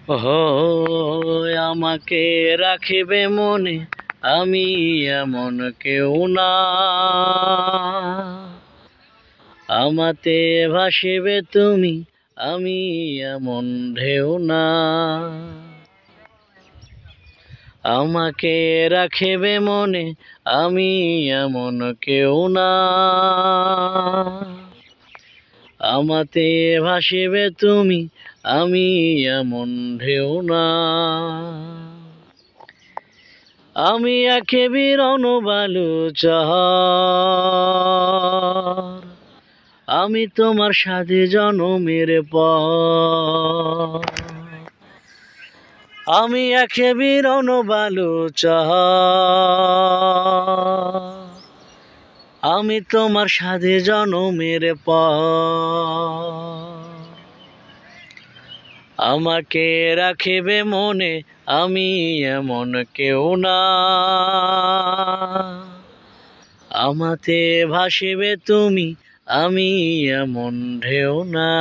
ওহো আমাকে রাখিবে মনে, আমি এমন কেউ না। আমাতে ভাসিবে তুমি, আমি এমন ঢেউ না। আমাকে রাখিবে মনে, আমি এমন কেউ না। আমাতে ভাসিবে তুমি, আমি এমন ঢেউ না। আমি একে বিরন বালুচর, আমি তোমার সাথে জনমের পর। আমি একে বিরন বালুচর, আমি তোমার সাথে জনমের পর। আমাকে রাখিবে মনে, আমি এমন কেউ না। আমাতে ভাসিবে তুমি, আমি এমন ঢেউ না।